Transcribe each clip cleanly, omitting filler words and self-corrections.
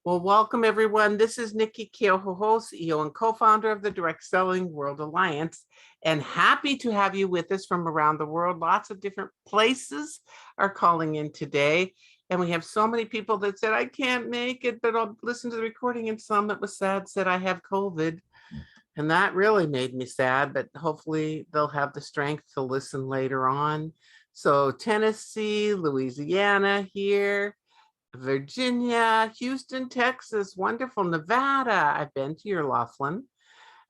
Well, welcome everyone. This is Nicki Keohohou, CEO and co-founder of the Direct Selling World Alliance, and happy to have you with us from around the world. Lots of different places are calling in today, and we have so many people that said, I can't make it, but I'll listen to the recording, and some that was sad said, I have COVID, and that really made me sad, but hopefully they'll have the strength to listen later on. So Tennessee, Louisiana here, Virginia, Houston, Texas, wonderful. Nevada, I've been to your Laughlin.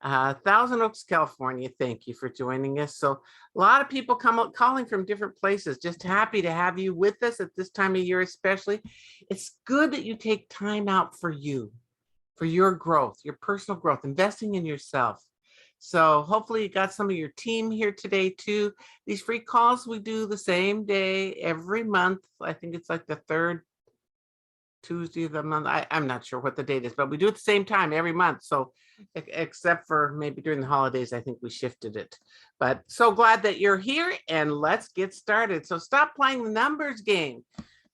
Thousand Oaks, California, thank you for joining us. So a lot of people calling from different places. Just happy to have you with us at this time of year especially. It's good that you take time out for you, for your growth, your personal growth, investing in yourself. So hopefully you got some of your team here today too. These free calls we do the same day every month. I think it's like the third Tuesday of the month. I'm not sure what the date is, but we do it at the same time every month. So except for maybe during the holidays, I think we shifted it. But so glad that you're here, and let's get started. So stop playing the numbers game.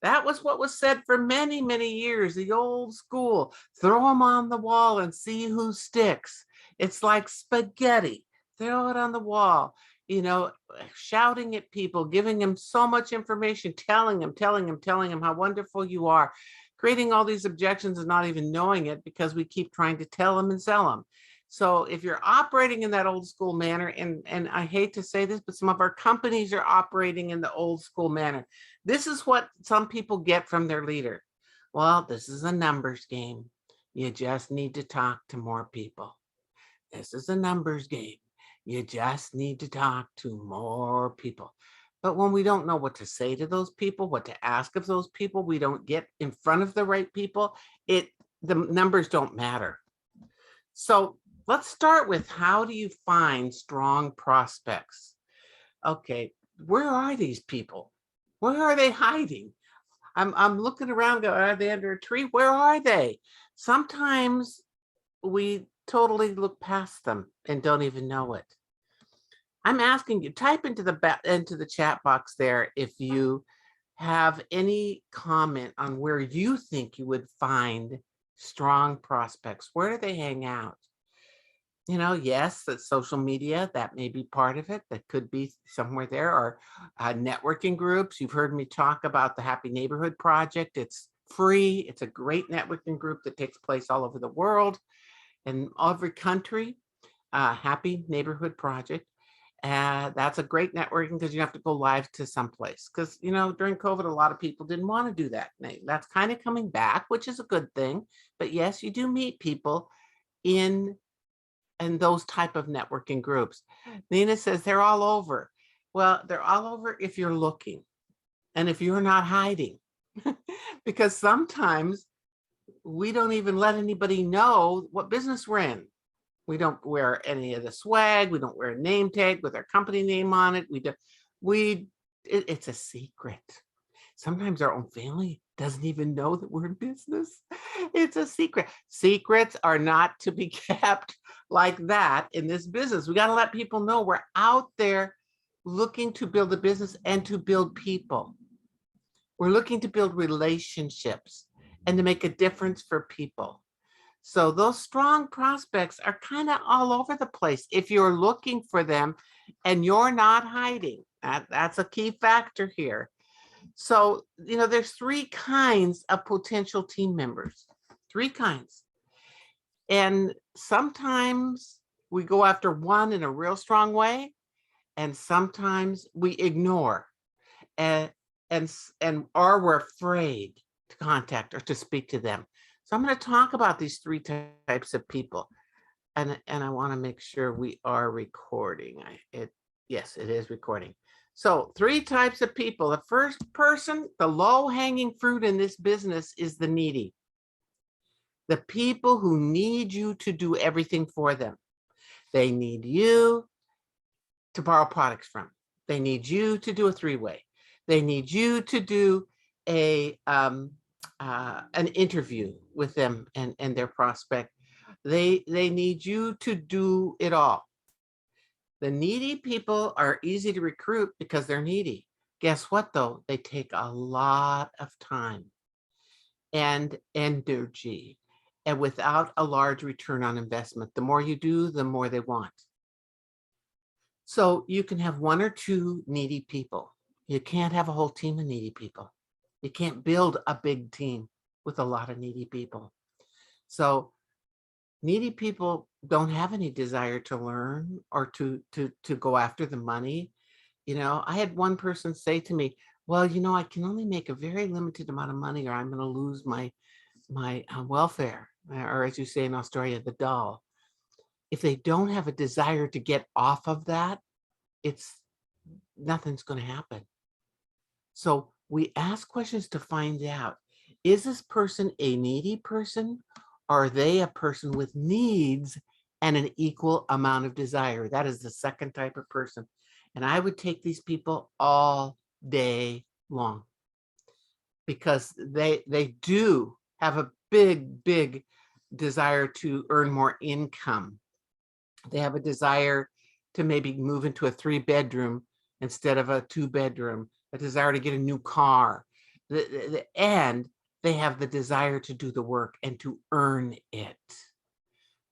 That was what was said for many, many years, the old school. Throw them on the wall and see who sticks. It's like spaghetti. Throw it on the wall. You know, shouting at people, giving them so much information, telling them how wonderful you are, creating all these objections and not even knowing it because we keep trying to tell them and sell them. So if you're operating in that old school manner, and I hate to say this, but some of our companies are operating in the old school manner. This is what some people get from their leader. Well, this is a numbers game. You just need to talk to more people. This is a numbers game. You just need to talk to more people. But when we don't know what to say to those people, what to ask of those people, we don't get in front of the right people, the numbers don't matter. So let's start with, how do you find strong prospects? Okay, where are these people? Where are they hiding? I'm looking around, going, are they under a tree? Where are they? Sometimes we totally look past them and don't even know it. I'm asking you, type into the chat box there if you have any comment on where you think you would find strong prospects. Where do they hang out? You know, yes, that's social media. That may be part of it. That could be somewhere there, or networking groups. You've heard me talk about the Happy Neighborhood Project. It's free. It's a great networking group that takes place all over the world and every country. Happy Neighborhood Project. That's a great networking because you have to go live to someplace. Because, you know, during COVID, a lot of people didn't want to do that. That's kind of coming back, which is a good thing. But yes, you do meet people in those type of networking groups. Nina says they're all over. Well, they're all over if you're looking and if you're not hiding. Because sometimes we don't even let anybody know what business we're in. We don't wear any of the swag. We don't wear a name tag with our company name on it. It's a secret. Sometimes our own family doesn't even know that we're in business. It's a secret. Secrets are not to be kept like that in this business. We got to let people know we're out there looking to build a business and to build people. We're looking to build relationships and to make a difference for people. So those strong prospects are kind of all over the place if you're looking for them and you're not hiding. That's a key factor here. So, you know, there's three kinds of potential team members, three kinds. And sometimes we go after one in a real strong way, and sometimes we ignore or we're afraid to contact or to speak to them. So I'm going to talk about these three types of people, and I want to make sure we are recording. Yes, it is recording. So three types of people. The first person, the low-hanging fruit in this business, is the needy. The people who need you to do everything for them. They need you to borrow products from. They need you to do a three-way. They need you to do an interview with them and their prospect. They need you to do it all. The needy people are easy to recruit because they're needy. Guess what though? They take a lot of time. and energy, and without a large return on investment. The more you do, the more they want. So you can have one or two needy people. You can't have a whole team of needy people. You can't build a big team with a lot of needy people. So needy people don't have any desire to learn or to go after the money. I had one person say to me, well, I can only make a very limited amount of money or I'm going to lose my welfare, or as you say in Australia, the doll. If they don't have a desire to get off of that, nothing's going to happen. So we ask questions to find out, is this person a needy person? Are they a person with needs and an equal amount of desire? That is the second type of person. And I would take these people all day long because they do have a big desire to earn more income. They have a desire to maybe move into a 3-bedroom instead of a 2-bedroom, a desire to get a new car, and they have the desire to do the work and to earn it.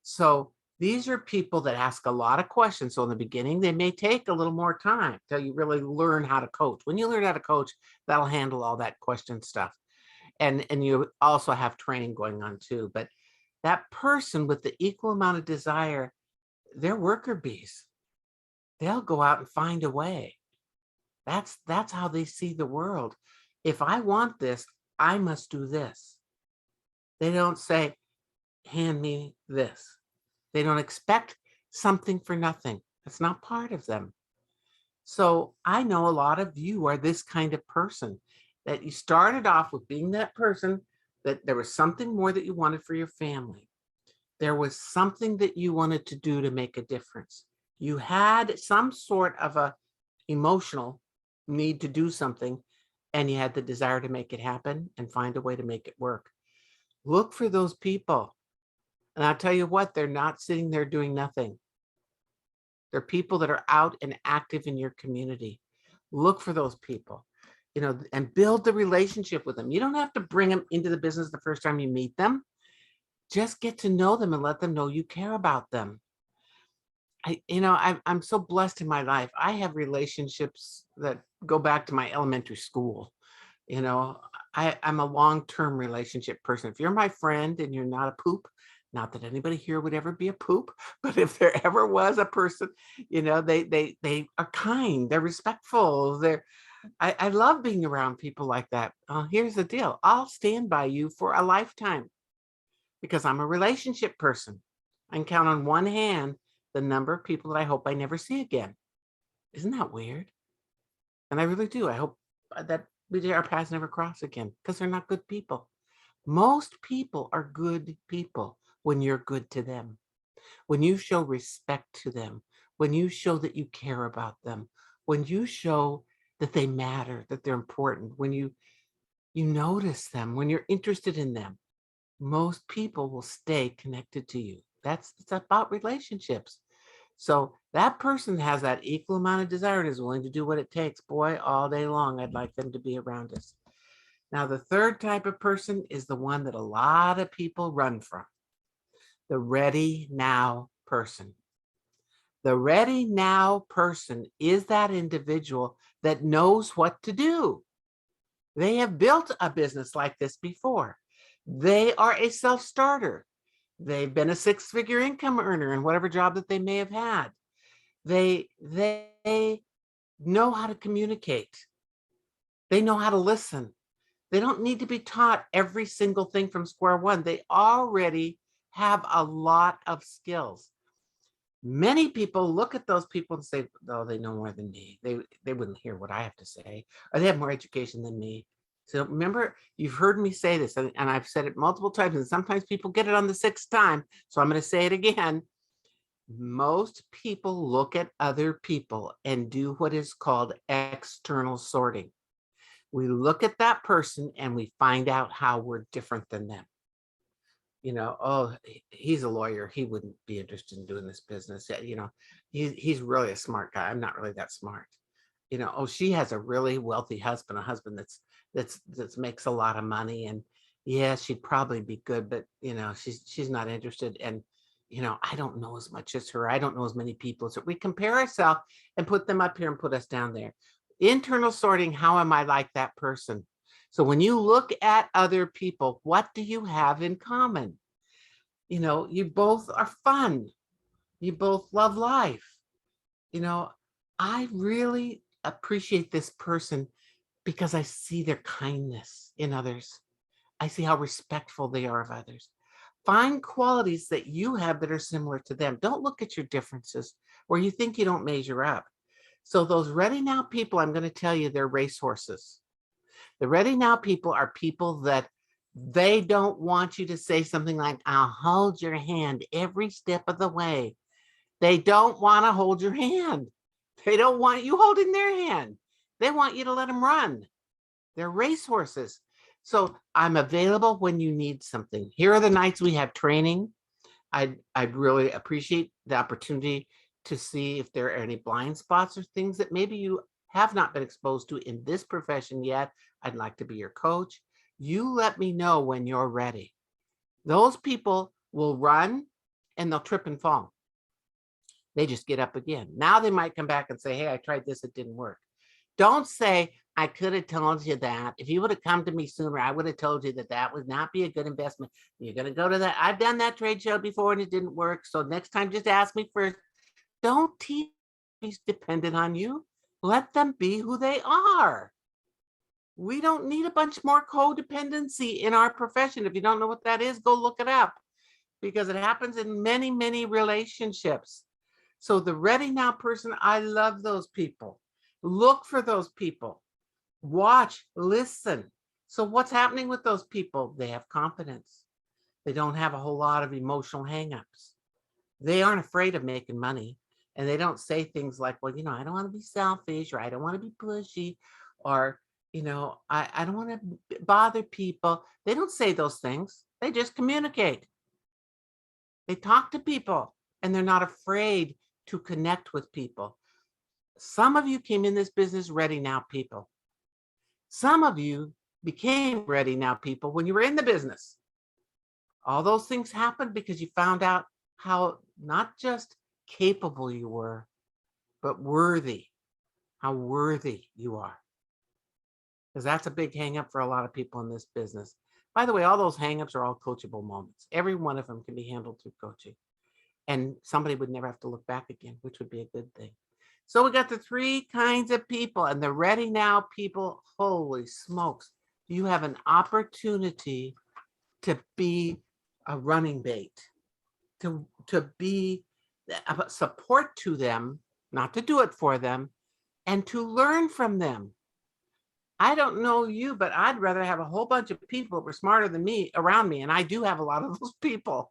So these are people that ask a lot of questions. So in the beginning, they may take a little more time till you really learn how to coach. When you learn how to coach, that'll handle all that question stuff. And you also have training going on too. But that person with the equal amount of desire, they're worker bees. They'll go out and find a way. That's how they see the world. If I want this, I must do this. They don't say, hand me this. They don't expect something for nothing. That's not part of them. So I know a lot of you are this kind of person, that you started off with being that person, that there was something more that you wanted for your family. There was something that you wanted to do to make a difference. You had some sort of a emotional need to do something, and you had the desire to make it happen and find a way to make it work. Look for those people. And I'll tell you what, they're not sitting there doing nothing. They're people that are out and active in your community. Look for those people, and build the relationship with them. You don't have to bring them into the business the first time you meet them. Just get to know them and let them know you care about them. I'm so blessed in my life. I have relationships that go back to my elementary school. I'm a long-term relationship person. If you're my friend and you're not a poop, not that anybody here would ever be a poop, but if there ever was a person, they are kind, they're respectful, I love being around people like that. Here's the deal. I'll stand by you for a lifetime because I'm a relationship person. I can count on one hand the number of people that I hope I never see again. Isn't that weird? And I really do. I hope that our paths never cross again because they're not good people. Most people are good people when you're good to them, when you show respect to them, when you show that you care about them, when you show that they matter, that they're important, when you notice them, when you're interested in them. Most people will stay connected to you. It's about relationships. So that person has that equal amount of desire and is willing to do what it takes. Boy, all day long, I'd like them to be around us. Now, the third type of person is the one that a lot of people run from, the ready now person. The ready now person is that individual that knows what to do. They have built a business like this before. They are a self-starter. They've been a 6-figure income earner in whatever job that they may have had. They know how to communicate. They know how to listen. They don't need to be taught every single thing from square one. They already have a lot of skills. Many people look at those people and say, oh, they know more than me. They wouldn't hear what I have to say, or they have more education than me. So remember, you've heard me say this, and I've said it multiple times, and sometimes people get it on the 6th time. So I'm going to say it again. Most people look at other people and do what is called external sorting. We look at that person and we find out how we're different than them. Oh, he's a lawyer. He wouldn't be interested in doing this business. He's really a smart guy. I'm not really that smart. Oh, she has a really wealthy husband, a husband that makes a lot of money, yeah, she'd probably be good, but she's not interested. And I don't know as much as her. I don't know as many people as her. We compare ourselves and put them up here and put us down there. Internal sorting, how am I like that person? So when you look at other people, what do you have in common? You both are fun. You both love life. I really appreciate this person because I see their kindness in others. I see how respectful they are of others. Find qualities that you have that are similar to them. Don't look at your differences where you think you don't measure up. So those ready now people, I'm going to tell you, they're racehorses. The ready now people are people that they don't want you to say something like, I'll hold your hand every step of the way. They don't want to hold your hand. They don't want you holding their hand. They want you to let them run. They're racehorses. So I'm available when you need something. Here are the nights we have training. I'd really appreciate the opportunity to see if there are any blind spots or things that maybe you have not been exposed to in this profession yet. I'd like to be your coach. You let me know when you're ready. Those people will run and they'll trip and fall. They just get up again. Now they might come back and say, hey, I tried this, it didn't work. Don't say, I could have told you that. If you would have come to me sooner, I would have told you that that would not be a good investment. You're going to go to that. I've done that trade show before and it didn't work. So next time, just ask me first. Don't teach me dependent on you. Let them be who they are. We don't need a bunch more codependency in our profession. If you don't know what that is, go look it up because it happens in many, many relationships. So the ready now person, I love those people. Look for those people. Watch, listen. So what's happening with those people? They have confidence. They don't have a whole lot of emotional hangups. They aren't afraid of making money. And they don't say things like, well, I don't want to be selfish, or I don't want to be pushy, or, I don't want to bother people. They don't say those things. They just communicate. They talk to people and they're not afraid to connect with people. Some of you came in this business ready now people. Some of you became ready now people when you were in the business. All those things happened because you found out how not just capable you were, but worthy, how worthy you are. Because that's a big hang up for a lot of people in this business. By the way, all those hang-ups are all coachable moments. Every one of them can be handled through coaching. And somebody would never have to look back again, which would be a good thing. So we got the three kinds of people, and the ready now people, holy smokes, you have an opportunity to be a running bait, to be a support to them, not to do it for them, and to learn from them. I don't know you, but I'd rather have a whole bunch of people that were smarter than me around me. And I do have a lot of those people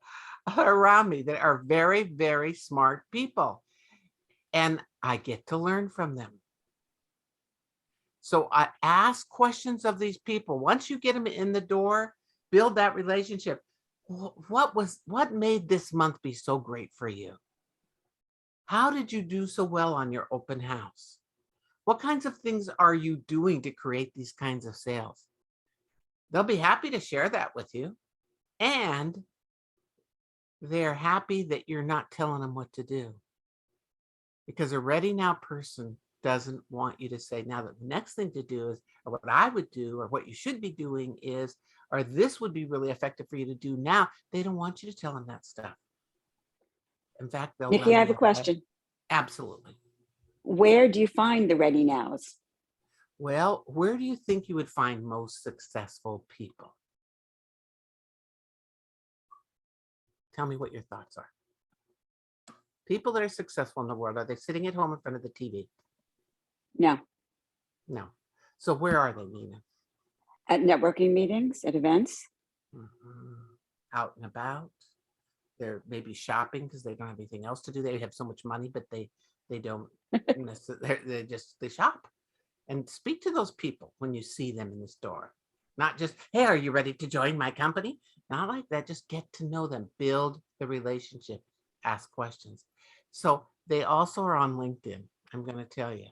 around me that are very, very smart people. And I get to learn from them. So I ask questions of these people. Once you get them in the door, build that relationship. What made this month be so great for you? How did you do so well on your open house? What kinds of things are you doing to create these kinds of sales? They'll be happy to share that with you. And they're happy that you're not telling them what to do. Because a ready now person doesn't want you to say, now the next thing to do is, or what I would do, or what you should be doing is, or this would be really effective for you to do now. They don't want you to tell them that stuff. In fact, they'll Nicki, I have a question. Absolutely. Where do you find the ready nows? Well, where do you think you would find most successful people? Tell me what your thoughts are. People that are successful in the world, are they sitting at home in front of the TV? No. No. So where are they, Nina? At networking meetings, at events? Out and about. They're maybe shopping because they don't have anything else to do. They have so much money, but they don't necessarily, they shop. And speak to those people when you see them in the store. Not just, hey, are you ready to join my company? Not like that. Just get to know them, build the relationship, ask questions. So they also are on LinkedIn. I'm going to tell you,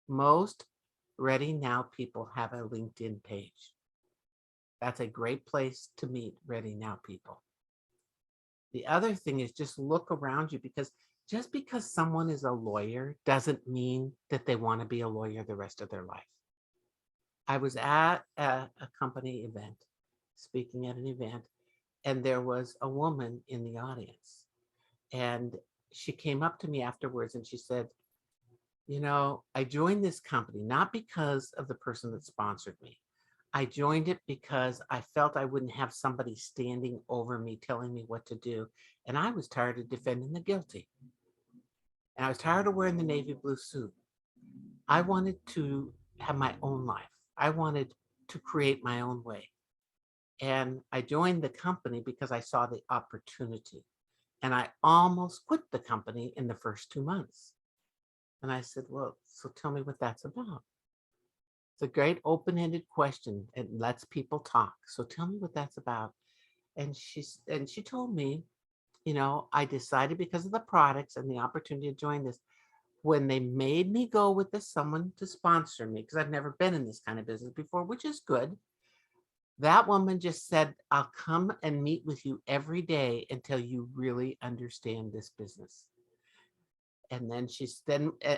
most ready now people have a LinkedIn page. That's a great place to meet Ready Now people. The other thing is just look around you, because just because someone is a lawyer doesn't mean that they want to be a lawyer the rest of their life. I was at a company event, speaking at an event, and there was a woman in the audience. And she came up to me afterwards and she said, I joined this company not because of the person that sponsored me. I joined it because I felt I wouldn't have somebody standing over me telling me what to do. And I was tired of defending the guilty. And I was tired of wearing the navy blue suit. I wanted to have my own life. I wanted to create my own way. And I joined the company because I saw the opportunity. And I almost quit the company in the first 2 months. And I said, well, so tell me what that's about. It's a great open-ended question. It lets people talk. So tell me what that's about. And she told me, I decided because of the products and the opportunity to join this, when they made me go with someone to sponsor me, because I've never been in this kind of business before, which is good. That woman just said, I'll come and meet with you every day until you really understand this business. And then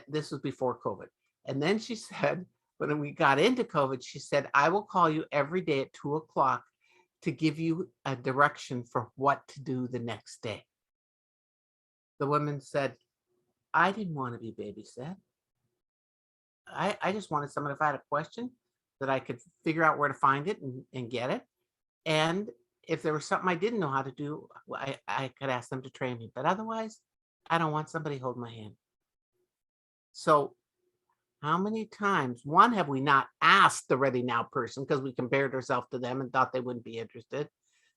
this was before COVID. And then she said, when we got into COVID, she said, I will call you every day at 2:00 to give you a direction for what to do the next day. The woman said, I didn't want to be babysat. I just wanted someone, if I had a question, that I could figure out where to find it and get it. And if there was something I didn't know how to do, I could ask them to train me. But otherwise, I don't want somebody holding my hand. So how many times, one, have we not asked the Ready Now person because we compared ourselves to them and thought they wouldn't be interested?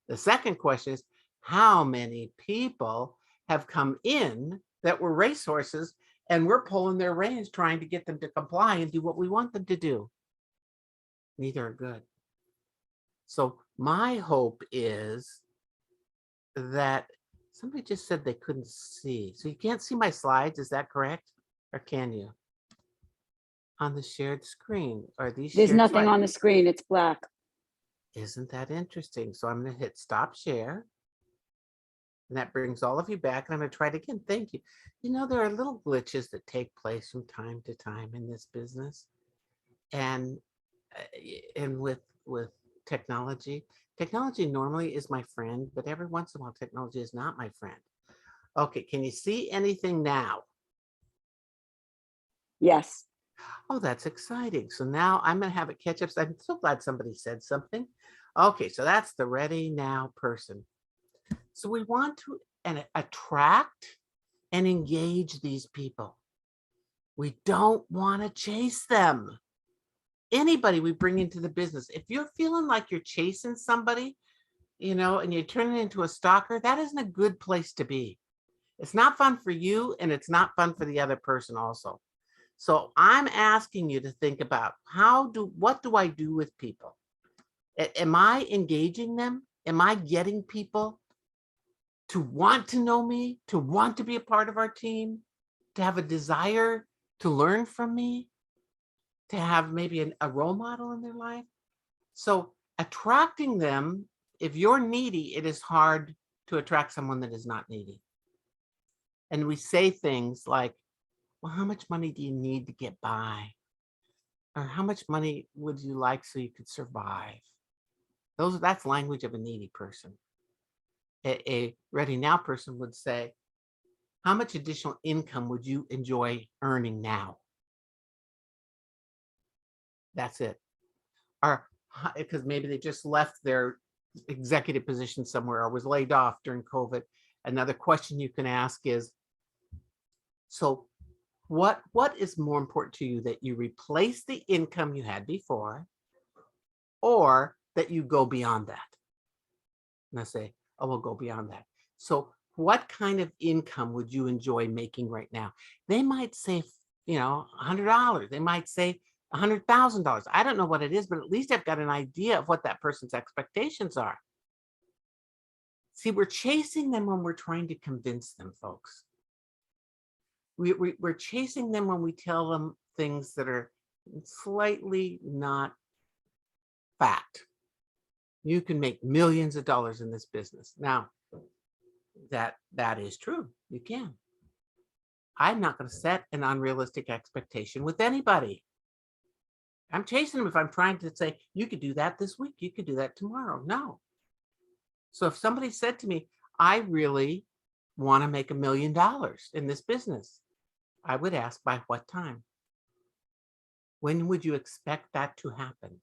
The second question is, how many people have come in that were racehorses and we're pulling their reins trying to get them to comply and do what we want them to do? Neither are good. So my hope is that somebody just said they couldn't see. So you can't see my slides, is that correct? Or can you? On the shared screen, are these There's shared nothing slides? on the screen. It's black. Isn't that interesting? So I'm going to hit stop share. And that brings all of you back. And I'm going to try it again. Thank you. There are little glitches that take place from time to time in this business. And with technology normally is my friend, but every once in a while, technology is not my friend. Okay, can you see anything now? Yes. Oh, that's exciting. So now I'm going to have it catch up. I'm so glad somebody said something. Okay, so that's the Ready Now person. So we want to attract and engage these people. We don't want to chase them. Anybody we bring into the business, if you're feeling like you're chasing somebody, and you turn it into a stalker, that isn't a good place to be. It's not fun for you, and it's not fun for the other person also. So I'm asking you to think about what do I do with people? Am I engaging them? Am I getting people to want to know me, to want to be a part of our team, to have a desire to learn from me, to have maybe a role model in their life? So attracting them, if you're needy, it is hard to attract someone that is not needy. And we say things like, well, how much money do you need to get by? Or how much money would you like so you could survive? That's language of a needy person. A Ready Now person would say, how much additional income would you enjoy earning now? That's it. Or because maybe they just left their executive position somewhere or was laid off during COVID. Another question you can ask is, so what is more important to you, that you replace the income you had before, or that you go beyond that? And I say, oh, we'll go beyond that. So what kind of income would you enjoy making right now? They might say, $100. They might say $100,000. I don't know what it is, but at least I've got an idea of what that person's expectations are. See, we're chasing them when we're trying to convince them, folks. We're chasing them when we tell them things that are slightly not fact. You can make millions of dollars in this business. Now, that is true. You can. I'm not going to set an unrealistic expectation with anybody. I'm chasing them if I'm trying to say, you could do that this week, you could do that tomorrow. No. So if somebody said to me, I really want to make $1 million in this business, I would ask, by what time? When would you expect that to happen?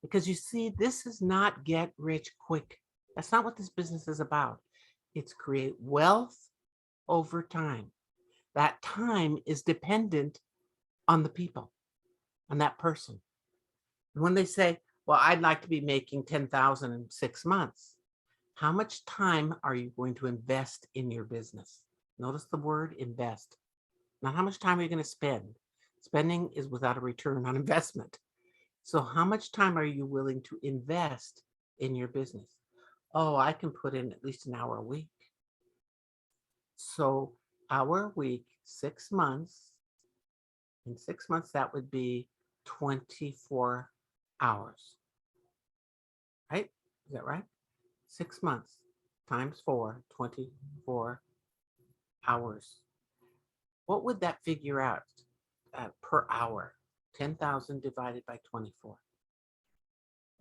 Because you see, this is not get rich quick. That's not what this business is about. It's create wealth over time. That time is dependent on the people, on that person. And when they say, well, I'd like to be making 10,000 in 6 months, how much time are you going to invest in your business? Notice the word invest, not how much time are you going to spend. Spending is without a return on investment. So how much time are you willing to invest in your business? Oh, I can put in at least an hour a week. So hour a week, 6 months. In 6 months, that would be 24 hours. Right? Is that right? 6 months times 4, 24 hours. What would that figure out per hour? 10,000 divided by 24.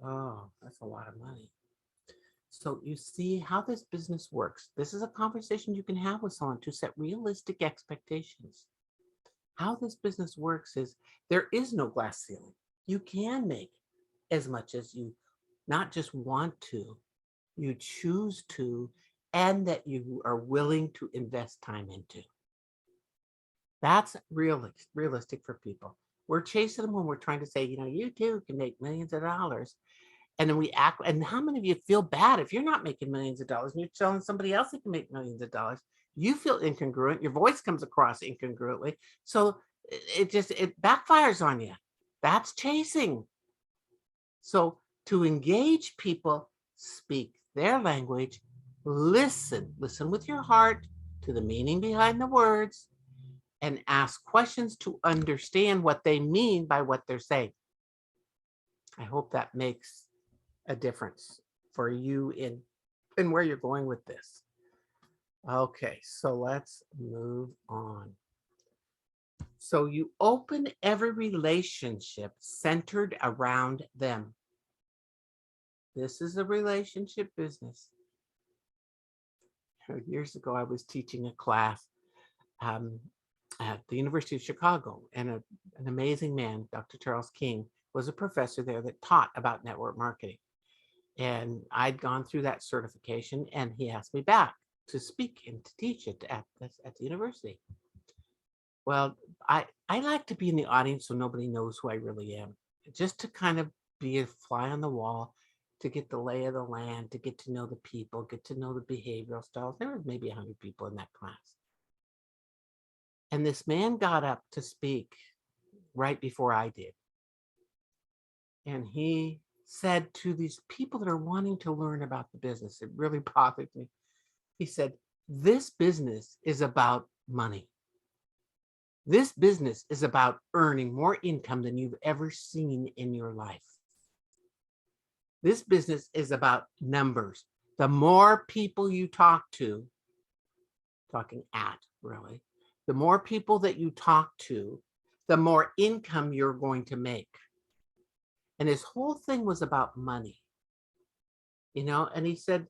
Oh, that's a lot of money. So you see how this business works. This is a conversation you can have with someone to set realistic expectations. How this business works is there is no glass ceiling. You can make as much as you not just want to, you choose to, and that you are willing to invest time into. That's realistic for people. We're chasing them when we're trying to say, you too can make millions of dollars. And then we act, and how many of you feel bad if you're not making millions of dollars and you're telling somebody else that can make millions of dollars? You feel incongruent. Your voice comes across incongruently. So it backfires on you. That's chasing. So to engage people, speak their language, listen with your heart to the meaning behind the words, and ask questions to understand what they mean by what they're saying. I hope that makes a difference for you in where you're going with this. Okay, so let's move on. So you open every relationship centered around them. This is a relationship business. Years ago, I was teaching a class at the University of Chicago, and an amazing man, Dr. Charles King, was a professor there that taught about network marketing. And I'd gone through that certification, and he asked me back to speak and to teach it at the university. Well, I like to be in the audience so nobody knows who I really am, just to kind of be a fly on the wall, to get the lay of the land, to get to know the people, get to know the behavioral styles. There were maybe 100 people in that class. And this man got up to speak right before I did. And he said to these people that are wanting to learn about the business, it really bothered me. He said, this business is about money. This business is about earning more income than you've ever seen in your life. This business is about numbers. The more people you talk to, talking at really, the more people that you talk to, the more income you're going to make. And his whole thing was about money, and he said,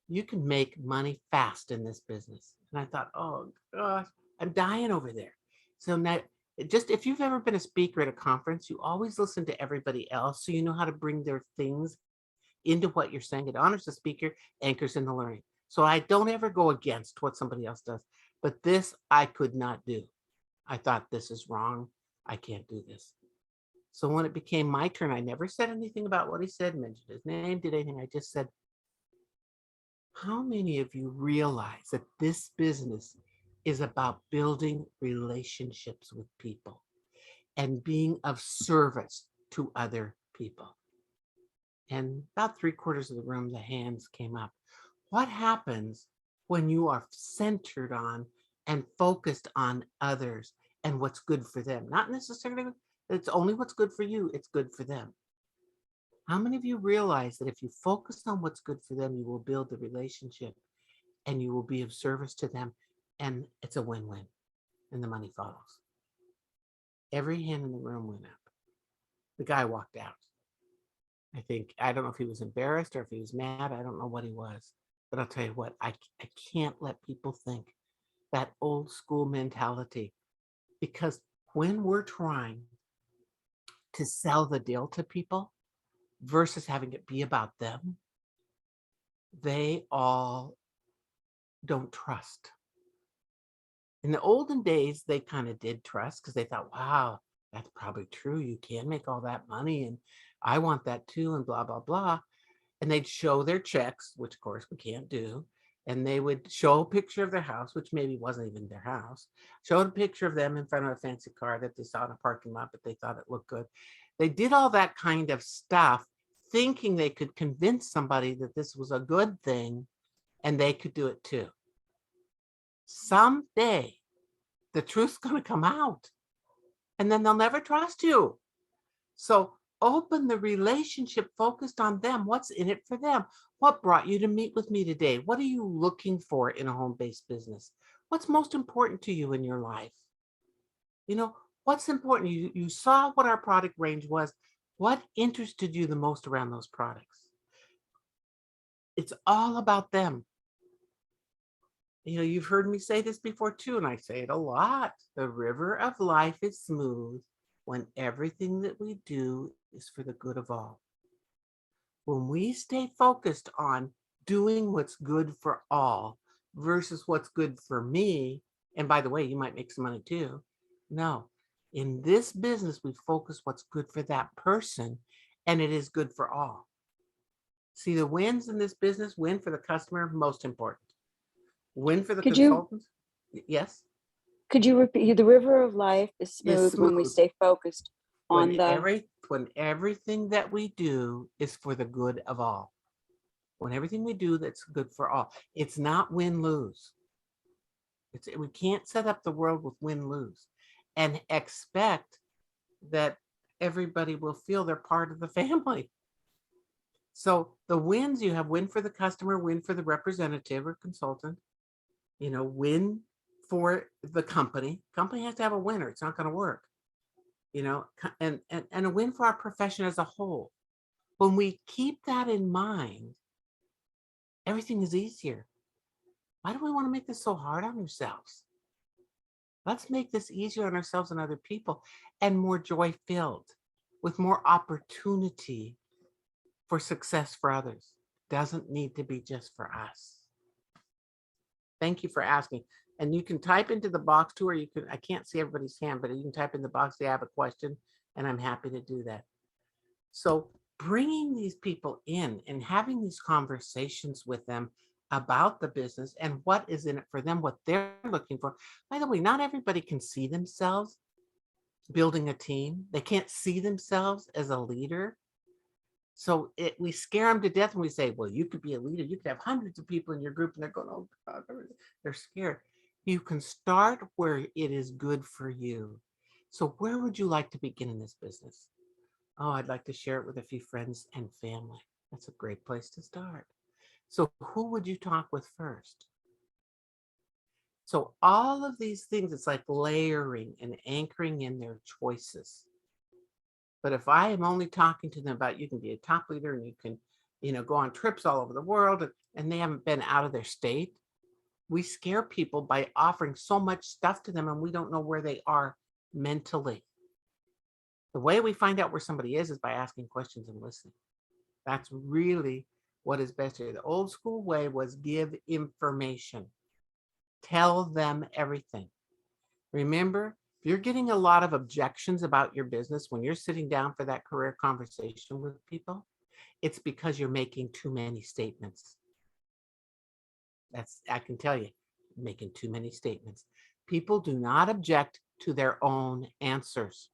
you can make money fast in this business. And I thought, oh gosh, I'm dying over there. So now, just if you've ever been a speaker at a conference, you always listen to everybody else so you know how to bring their things into what you're saying. It honors the speaker, anchors in the learning. So I don't ever go against what somebody else does. But this I could not do. I thought, this is wrong. I can't do this. So when it became my turn, I never said anything about what he said, mentioned his name, did anything. I just said, how many of you realize that this business is about building relationships with people and being of service to other people? And about 3/4 of the room, the hands came up. What happens when you are centered on and focused on others and what's good for them? Not necessarily it's only what's good for you, it's good for them. How many of you realize that if you focus on what's good for them, you will build the relationship and you will be of service to them, and it's a win-win, and the money follows. Every hand in the room went up. The guy walked out. I don't know if he was embarrassed or if he was mad. I don't know what he was. But I'll tell you what, I can't let people think that old school mentality, because when we're trying to sell the deal to people versus having it be about them, they all don't trust. In the olden days, they kind of did trust because they thought, wow, that's probably true. You can make all that money and I want that too, and blah, blah, blah. And they'd show their checks, which of course we can't do. And they would show a picture of their house, which maybe wasn't even their house, showed a picture of them in front of a fancy car that they saw in a parking lot, but they thought it looked good. They did all that kind of stuff, thinking they could convince somebody that this was a good thing and they could do it too. Someday, the truth's going to come out and then they'll never trust you. So open the relationship focused on them. What's in it for them? What brought you to meet with me today? What are you looking for in a home-based business? What's most important to you in your life? You know, what's important? You saw what our product range was. What interested you the most around those products? It's all about them. You know, you've heard me say this before too, and I say it a lot. The river of life is smooth when everything that we do is for the good of all. When we stay focused on doing what's good for all versus what's good for me, and by the way, you might make some money too. No, in this business, we focus what's good for that person, and it is good for all. See, the wins in this business, win for the customer, most important. Win for the Could you consultant. Yes, repeat? The river of life is is smooth when we smooth stay focused when on the. everything that we do is for the good of all. When everything we do that's good for all. It's not win-lose. We can't set up the world with win-lose and expect that everybody will feel they're part of the family. So the wins, you have win for the customer, win for the representative or consultant, you know, win for the company. Company has to have a winner. It's not going to work, you know, and a win for our profession as a whole. When we keep that in mind, everything is easier. Why do we want to make this so hard on ourselves? Let's make this easier on ourselves and other people and more joy-filled with more opportunity for success for others. Doesn't need to be just for us. Thank you for asking. And you can type into the box too, or you can, I can't see everybody's hand, but you can type in the box, they have a question, and I'm happy to do that. So bringing these people in and having these conversations with them about the business and what is in it for them, what they're looking for. By the way, not everybody can see themselves building a team. They can't see themselves as a leader. So we scare them to death when we say, well, you could be a leader. You could have hundreds of people in your group and they're going, oh God, they're scared. You can start where it is good for you. So where would you like to begin in this business? Oh, I'd like to share it with a few friends and family. That's a great place to start. So who would you talk with first? So all of these things, it's like layering and anchoring in their choices. But if I am only talking to them about you can be a top leader and you can, you know, go on trips all over the world and they haven't been out of their state, we scare people by offering so much stuff to them and we don't know where they are mentally. The way we find out where somebody is by asking questions and listening. That's really what is best here. The old school way was give information. Tell them everything. Remember, if you're getting a lot of objections about your business when you're sitting down for that career conversation with people, it's because you're making too many statements. I can tell you, making too many statements. People do not object to their own answers.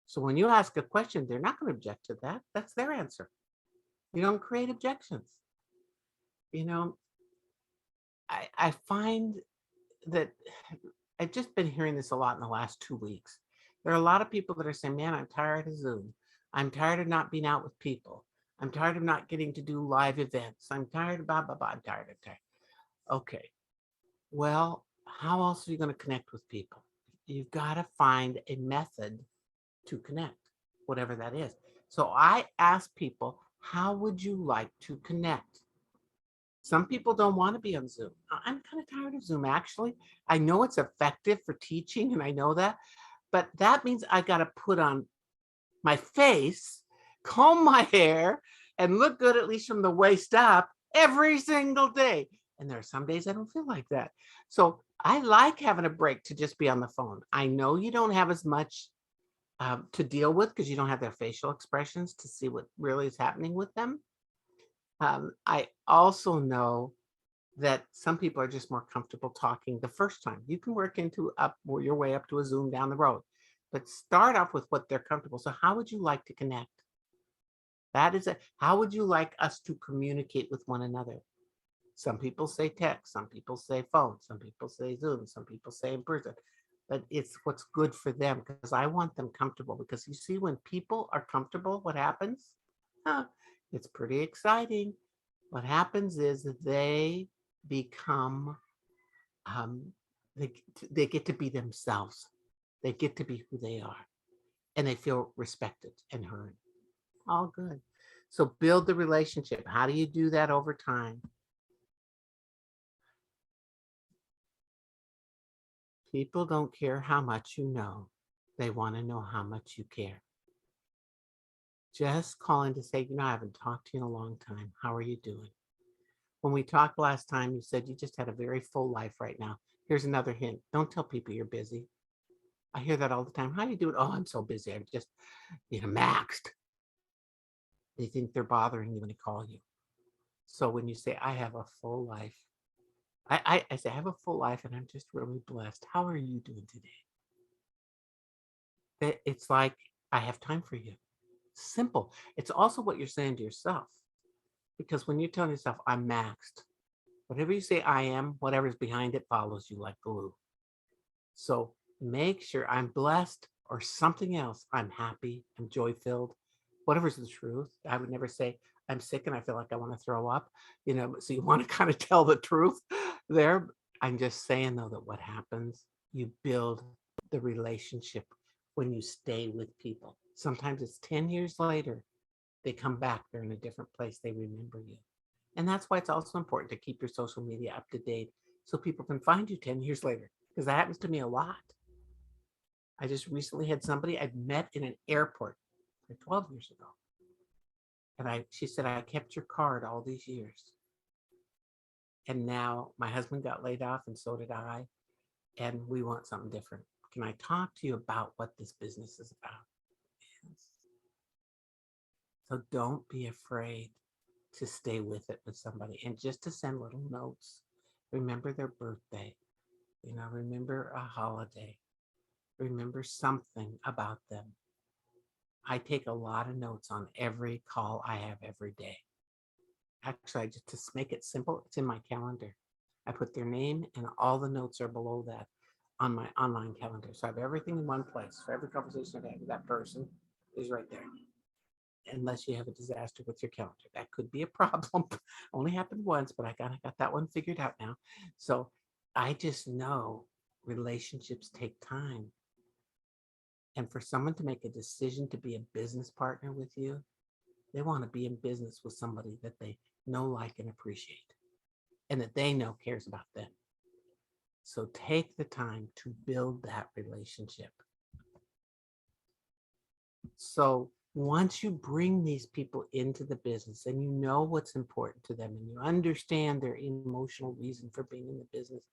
So when you ask a question, they're not going to object to that. That's their answer. You don't create objections. You know, I find that I've just been hearing this a lot in the last 2 weeks. There are a lot of people that are saying, man, I'm tired of Zoom. I'm tired of not being out with people. I'm tired of not getting to do live events. I'm tired of blah, blah, blah. I'm tired. Okay. Well, how else are you going to connect with people? You've got to find a method to connect, whatever that is. So I ask people, how would you like to connect? Some people don't want to be on Zoom. I'm kind of tired of Zoom, actually. I know it's effective for teaching, and I know that, but that means I got to put on my face, comb my hair, and look good, at least from the waist up, every single day. And there are some days I don't feel like that. So I like having a break to just be on the phone. I know you don't have as much to deal with because you don't have their facial expressions to see what really is happening with them. I also know that some people are just more comfortable talking the first time. You can work into up your way up to a Zoom down the road, but start off with what they're comfortable. So how would you like to connect? That is it. How would you like us to communicate with one another? Some people say text, some people say phone, some people say Zoom, some people say in person. But it's what's good for them because I want them comfortable. Because you see, when people are comfortable, what happens? Huh, it's pretty exciting. What happens is that they become, um, they, they get to be themselves. They get to be who they are. And they feel respected and heard. All good. So build the relationship. How do you do that over time? People don't care how much you know. They want to know how much you care. Just calling to say, I haven't talked to you in a long time. How are you doing? When we talked last time, you said you just had a very full life right now. Here's another hint. Don't tell people you're busy. I hear that all the time. How do you do it? Oh, I'm so busy. I'm just, maxed. They think they're bothering you when they call you. So when you say, I have a full life, I say, I have a full life and I'm just really blessed. How are you doing today? It's like, I have time for you. Simple. It's also what you're saying to yourself. Because when you're telling yourself, I'm maxed, whatever you say I am, whatever's behind it follows you like glue. So make sure I'm blessed or something else. I'm happy, I'm joy filled, whatever's the truth. I would never say I'm sick and I feel like I want to throw up, so you want to kind of tell the truth there. I'm just saying though that what happens, you build the relationship when you stay with people. Sometimes it's 10 years later, they come back, they're in a different place, they remember you. And that's why it's also important to keep your social media up to date so people can find you 10 years later, because that happens to me a lot. I just recently had somebody I'd met in an airport like 12 years ago. And she said, I kept your card all these years. And now my husband got laid off and so did I. And we want something different. Can I talk to you about what this business is about? Yes. So don't be afraid to stay with it with somebody and just to send little notes. Remember their birthday, remember a holiday, remember something about them. I take a lot of notes on every call I have every day. Actually, I just to make it simple, it's in my calendar. I put their name and all the notes are below that on my online calendar. So I have everything in one place. For every conversation I've had with that person is right there. Unless you have a disaster with your calendar. That could be a problem. Only happened once, but I got that one figured out now. So I just know relationships take time. And for someone to make a decision to be a business partner with you, they want to be in business with somebody that they know, like, and appreciate, and that they know cares about them. So take the time to build that relationship. So once you bring these people into the business and you know what's important to them and you understand their emotional reason for being in the business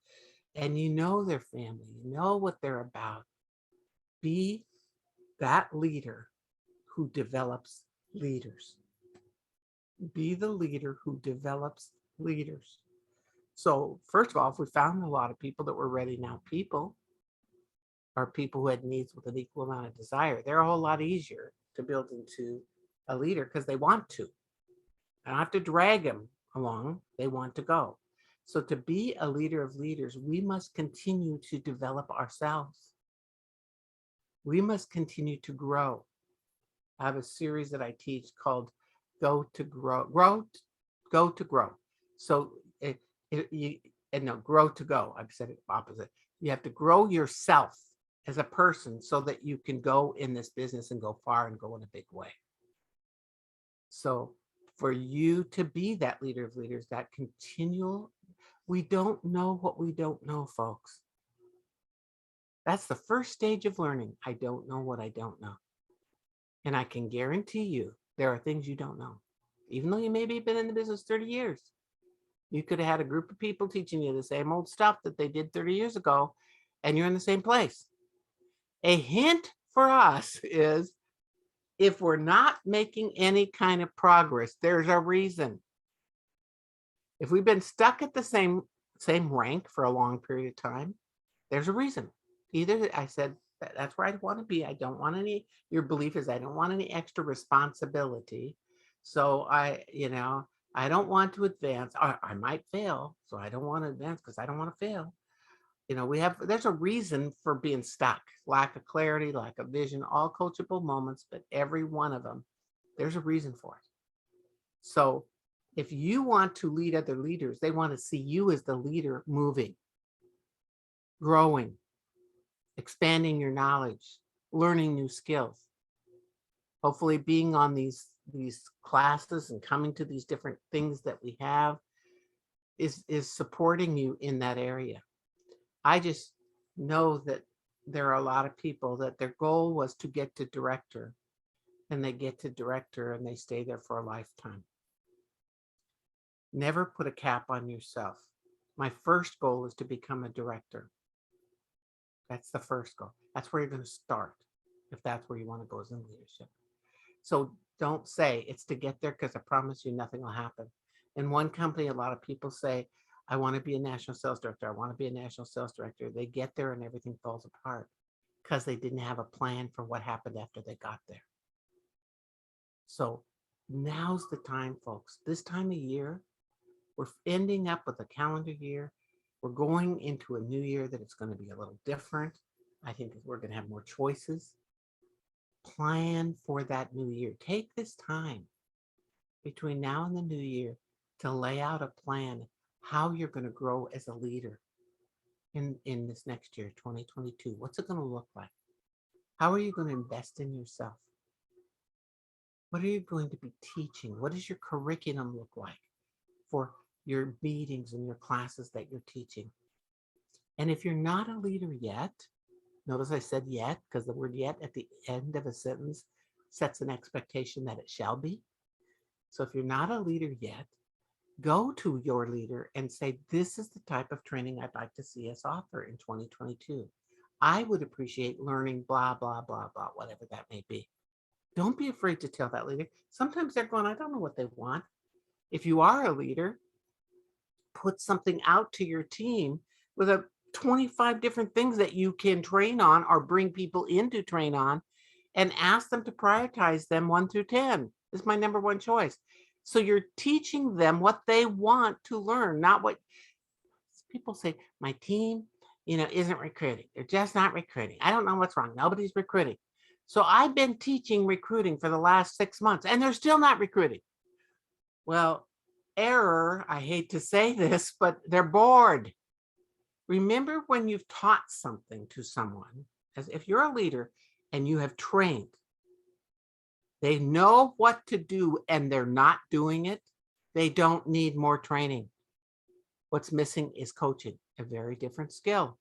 and you know their family, you know what they're about, be that leader who develops leaders. Be the leader who develops leaders. So first of all, if we found a lot of people that were ready now people, or people who had needs with an equal amount of desire, they're a whole lot easier to build into a leader because they want to. I don't have to drag them along. They want to go. So to be a leader of leaders, we must continue to develop ourselves. We must continue to grow. I have a series that I teach called Go to Grow, Go to Grow. So you, and no, grow to go. I've said it opposite. You have to grow yourself as a person so that you can go in this business and go far and go in a big way. So for you to be that leader of leaders, that continual, we don't know what we don't know, folks. That's the first stage of learning. I don't know what I don't know. And I can guarantee you there are things you don't know. Even though you maybe have been in the business 30 years, you could have had a group of people teaching you the same old stuff that they did 30 years ago, and you're in the same place. A hint for us is if we're not making any kind of progress, there's a reason. If we've been stuck at the same rank for a long period of time, there's a reason. Either I said that's where I want to be. I don't want any, your belief is I don't want any extra responsibility. So I don't want to advance. I might fail. So I don't want to advance because I don't want to fail. There's a reason for being stuck, lack of clarity, lack of vision, all coachable moments, but every one of them, there's a reason for it. So if you want to lead other leaders, they want to see you as the leader moving, growing, expanding your knowledge, learning new skills. Hopefully being on these classes and coming to these different things that we have is supporting you in that area. I just know that there are a lot of people that their goal was to get to director, and they get to director and they stay there for a lifetime. Never put a cap on yourself. My first goal is to become a director. That's the first goal. That's where you're going to start if that's where you want to go as in leadership. So don't say it's to get there, because I promise you nothing will happen. In one company, a lot of people say, I want to be a national sales director. I want to be a national sales director. They get there and everything falls apart because they didn't have a plan for what happened after they got there. So now's the time, folks. This time of year, we're ending up with a calendar year. We're going into a new year that it's going to be a little different. I think we're going to have more choices. Plan for that new year. Take this time between now and the new year to lay out a plan how you're going to grow as a leader in this next year, 2022. What's it going to look like? How are you going to invest in yourself? What are you going to be teaching? What does your curriculum look like for your meetings and your classes that you're teaching? And if you're not a leader yet, notice I said yet, because the word yet at the end of a sentence sets an expectation that it shall be. So if you're not a leader yet, go to your leader and say, this is the type of training I'd like to see us offer in 2022. I would appreciate learning blah, blah, blah, blah, whatever that may be. Don't be afraid to tell that leader. Sometimes they're going, I don't know what they want. If you are a leader, put something out to your team with 25 different things that you can train on or bring people in to train on, and ask them to prioritize them 1 through 10. This is my number one choice. So you're teaching them what they want to learn, not what people say, my team, isn't recruiting. They're just not recruiting. I don't know what's wrong. Nobody's recruiting. So I've been teaching recruiting for the last 6 months and they're still not recruiting. Well, error, I hate to say this, but they're bored. Remember when you've taught something to someone, as if you're a leader and you have trained, they know what to do and they're not doing it, they don't need more training. What's missing is coaching, a very different skill.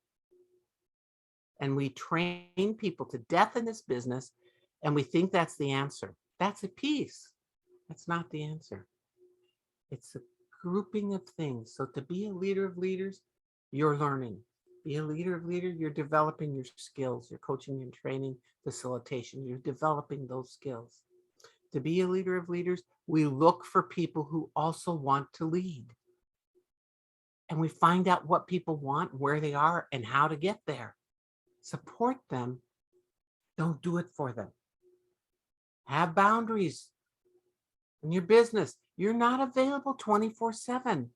And we train people to death in this business, and we think that's the answer. That's a piece. That's not the answer. It's a grouping of things. So to be a leader of leaders, you're learning. Be a leader of leaders, you're developing your skills. You're coaching and training, facilitation. You're developing those skills. To be a leader of leaders, we look for people who also want to lead. And we find out what people want, where they are, and how to get there. Support them. Don't do it for them. Have boundaries in your business. You're not available 24/7.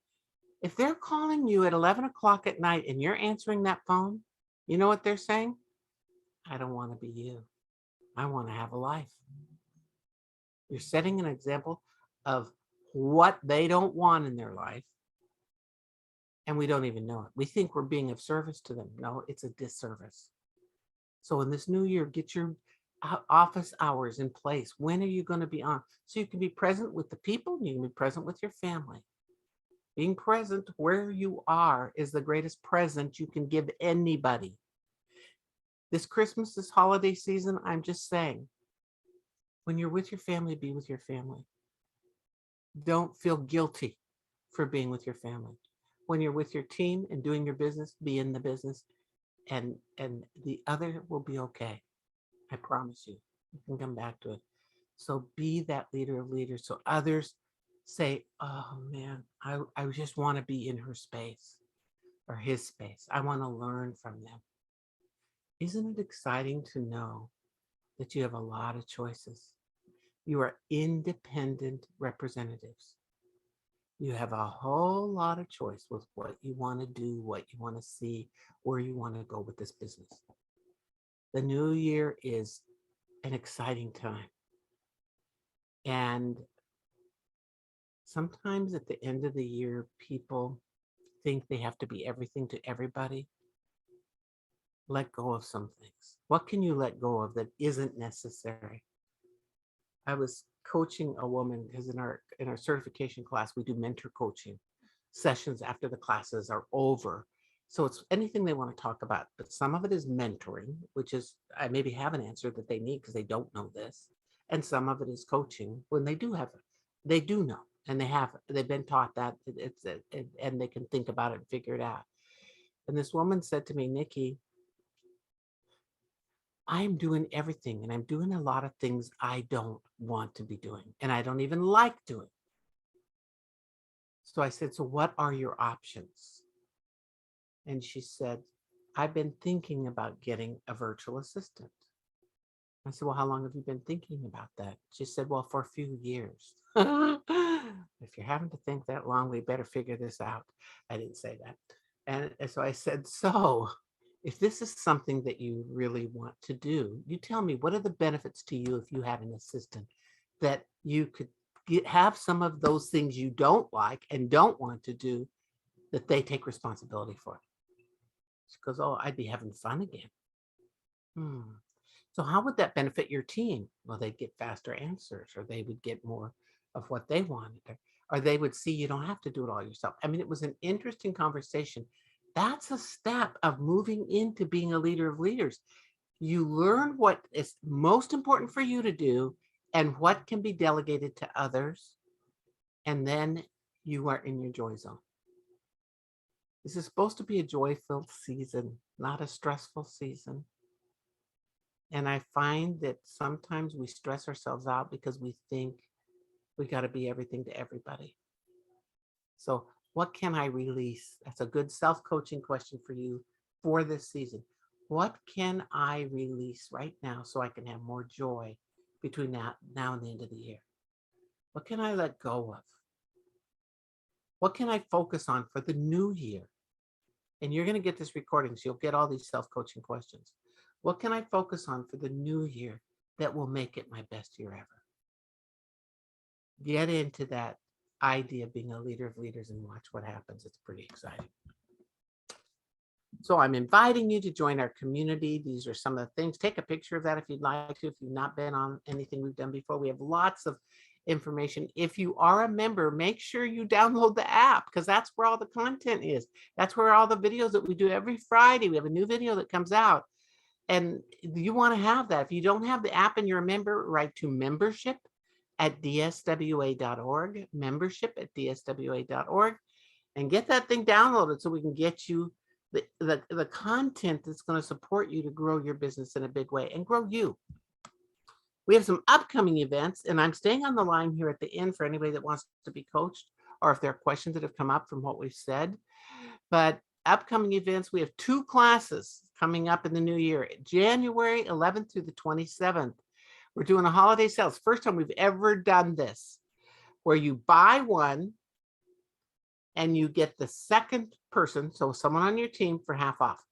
If they're calling you at 11 o'clock at night and you're answering that phone, you know what they're saying? I don't want to be you. I want to have a life. You're setting an example of what they don't want in their life. And we don't even know it. We think we're being of service to them. No, it's a disservice. So in this new year, get your office hours in place. When are you going to be on? So you can be present with the people, you can be present with your family. Being present where you are is the greatest present you can give anybody. This Christmas, this holiday season, I'm just saying, when you're with your family, be with your family. Don't feel guilty for being with your family. When you're with your team and doing your business, be in the business, and the other will be okay. I promise you. You can come back to it. So be that leader of leaders, so others say, oh man, I just want to be in her space or his space. I want to learn from them. Isn't it exciting to know that you have a lot of choices? You are independent representatives. You have a whole lot of choice with what you want to do, what you want to see, where you want to go with this business. The new year is an exciting time. And sometimes at the end of the year, people think they have to be everything to everybody. Let go of some things. What can you let go of that isn't necessary? I was coaching a woman because in our certification class, we do mentor coaching sessions after the classes are over. So it's anything they want to talk about, but some of it is mentoring, which is I maybe have an answer that they need because they don't know this. And some of it is coaching when they do have it. They do know, and they've been taught that and they can think about it and figure it out. And this woman said to me, Nicki, I'm doing everything and I'm doing a lot of things I don't want to be doing and I don't even like doing. So I said, so what are your options? And she said, I've been thinking about getting a virtual assistant. I said, well, how long have you been thinking about that? She said, well, for a few years. If you're having to think that long, we better figure this out. I didn't say that. And so I said, so if this is something that you really want to do, you tell me, what are the benefits to you if you had an assistant that you could have some of those things you don't like and don't want to do that they take responsibility for? She goes, oh, I'd be having fun again. So how would that benefit your team? Well, they'd get faster answers, or they would get more of what they wanted, or they would see you don't have to do it all yourself. I mean, it was an interesting conversation. That's a step of moving into being a leader of leaders. You learn what is most important for you to do and what can be delegated to others. And then you are in your joy zone. This is supposed to be a joy-filled season, not a stressful season. And I find that sometimes we stress ourselves out because we think we got to be everything to everybody. So what can I release? That's a good self-coaching question for you for this season. What can I release right now so I can have more joy between now and the end of the year? What can I let go of? What can I focus on for the new year? And you're going to get this recording, so you'll get all these self-coaching questions. What can I focus on for the new year that will make it my best year ever? Get into that idea of being a leader of leaders and watch what happens. It's pretty exciting. So I'm inviting you to join our community. These are some of the things. Take a picture of that if you'd like to, if you've not been on anything we've done before. We have lots of information. If you are a member, make sure you download the app because that's where all the content is. That's where all the videos that we do every Friday. We have a new video that comes out. And you want to have that. If you don't have the app and you're a member, write to membership@dswa.org, membership@dswa.org, and get that thing downloaded so we can get you the content that's going to support you to grow your business in a big way and grow you. We have some upcoming events, and I'm staying on the line here at the end for anybody that wants to be coached or if there are questions that have come up from what we've said. But upcoming events, we have 2 classes coming up in the new year, January 11th through the 27th. We're doing a holiday sales. First time we've ever done this, where you buy one and you get the second person, so someone on your team, for half off.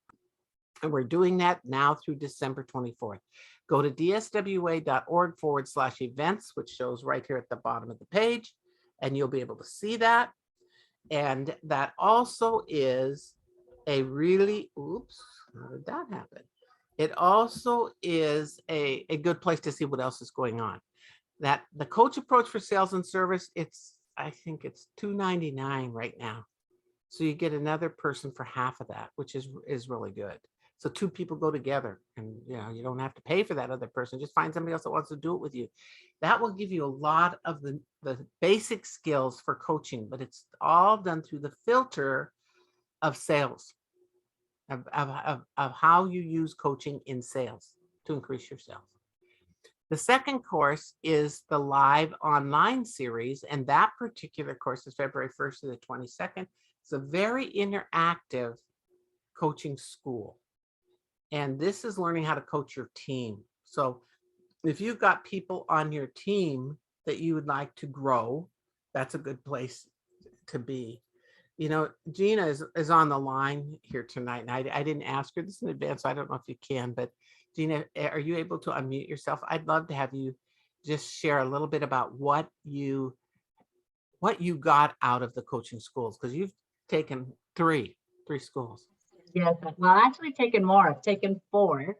And we're doing that now through December 24th. Go to dswa.org/events, which shows right here at the bottom of the page, and you'll be able to see that. And that also is a really, oops, how did that happen? It also is a good place to see what else is going on. That the coach approach for sales and service, I think it's $2.99 right now. So you get another person for half of that, which is really good. So two people go together, and you don't have to pay for that other person. Just find somebody else that wants to do it with you. That will give you a lot of the basic skills for coaching, but it's all done through the filter of sales, of how you use coaching in sales to increase your sales. The second course is the live online series, and that particular course is February 1st to the 22nd. It's a very interactive coaching school. And this is learning how to coach your team. So if you've got people on your team that you would like to grow, that's a good place to be. Gina is on the line here tonight, and I didn't ask her this in advance, so I don't know if you can, but Gina, are you able to unmute yourself? I'd love to have you just share a little bit about what you got out of the coaching schools, because you've taken three schools. Yes, well, I've actually taken more. I've taken 4.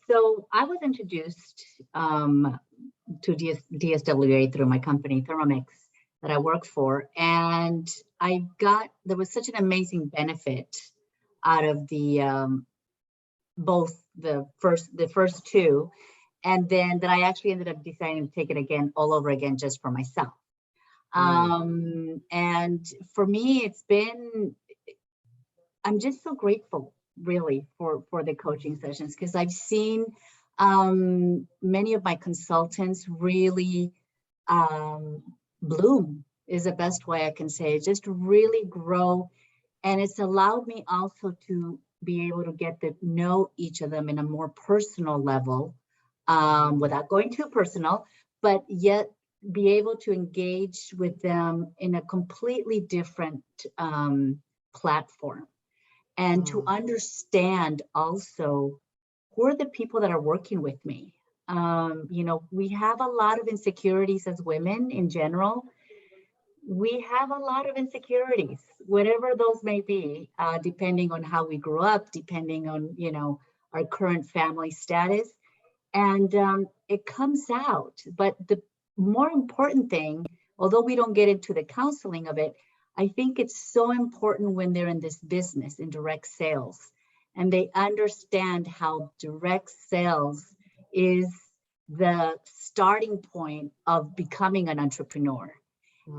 So I was introduced to DSWA through my company, Thermomix, that I work for. And there was such an amazing benefit out of the both the first 2, and then that I actually ended up deciding to take it again, all over again, just for myself. And for me, I'm just so grateful, really, for the coaching sessions, because I've seen many of my consultants really bloom, is the best way I can say it, just really grow. And it's allowed me also to be able to get to know each of them in a more personal level, without going too personal, but yet be able to engage with them in a completely different platform. And to understand also who are the people that are working with me. We have a lot of insecurities as women in general. We have a lot of insecurities, whatever those may be, depending on how we grew up, depending on, our current family status. And it comes out. But the more important thing, although we don't get into the counseling of it, I think it's so important when they're in this business, in direct sales, and they understand how direct sales is the starting point of becoming an entrepreneur,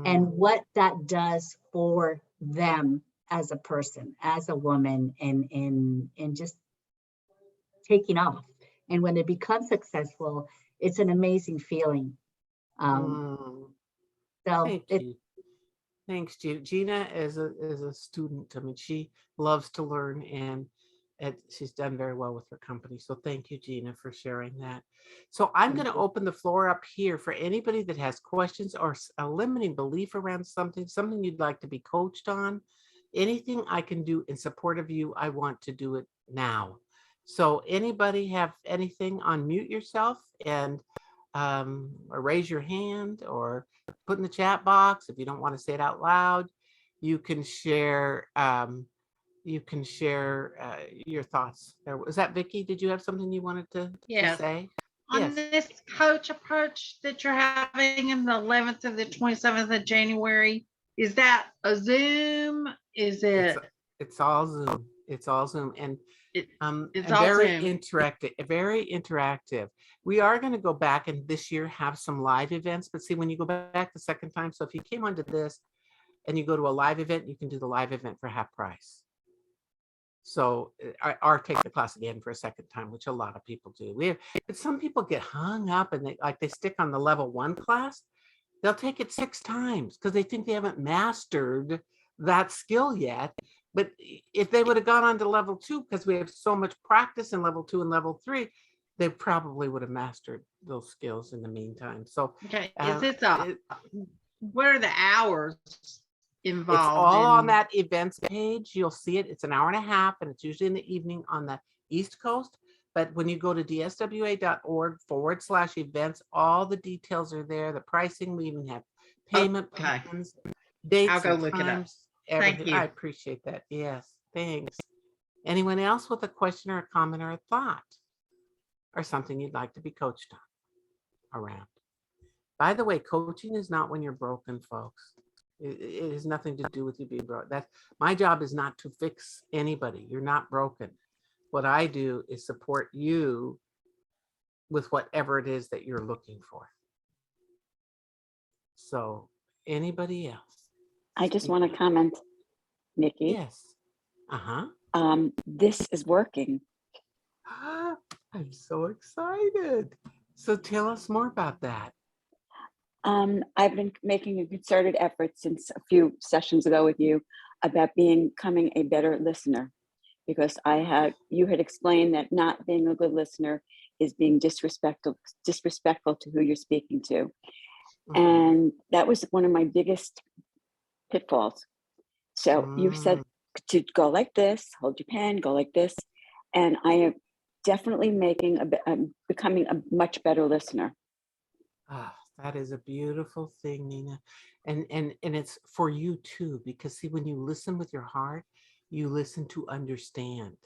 and what that does for them as a person, as a woman, and just taking off. And when they become successful, it's an amazing feeling. So Thanks, Gina. Gina is a student. I mean, she loves to learn, and she's done very well with her company. So thank you, Gina, for sharing that. So I'm going to open the floor up here for anybody that has questions or a limiting belief around something you'd like to be coached on. Anything I can do in support of you, I want to do it now. So anybody have anything, unmute yourself and or raise your hand or put in the chat box. If you don't want to say it out loud, you can share your thoughts. Was that Vicki? Did you have something you wanted to say? On this coach approach that you're having in the 11th and the 27th of January, is that a Zoom? Is it? It's all Zoom. It's all Zoom, and it's very interactive. Very interactive. We are going to go back and this year have some live events. But see, when you go back the second time, so if you came onto this and you go to a live event, you can do the live event for half price. So, or take the class again for a second time, which a lot of people do. But some people get hung up and they stick on the level 1 class. They'll take it 6 times because they think they haven't mastered that skill yet. But if they would have gone on to level 2, because we have so much practice in level 2 and level 3, they probably would have mastered those skills in the meantime. So, okay, what are the hours? involved. It's all on in- that events page. You'll see it. It's an hour and a half, and it's usually in the evening on the East Coast. But when you go to dswa.org/events, all the details are there. The pricing, we even have payment Okay. plans, dates, I'll go and look it up. times. Thank Everything. you. I appreciate that. Yes, thanks. Anyone else with a question or a comment or a thought or something you'd like to be coached on around? By the way, coaching is not when you're broken, folks. It has nothing to do with you being broke. That's my job is not to fix anybody. You're not broken. What I do is support you with whatever it is that you're looking for. So, anybody else? I just want to comment, Nikki. Yes. Uh-huh. This is working. I'm so excited. So tell us more about that. I've been making a concerted effort since a few sessions ago with you about becoming a better listener, because you had explained that not being a good listener is being disrespectful to who you're speaking to. And that was one of my biggest pitfalls. So you said to go like this, hold your pen, go like this. And I am definitely becoming a much better listener. Ah, that is a beautiful thing, Nina. And it's for you too, because see, when you listen with your heart, you listen to understand,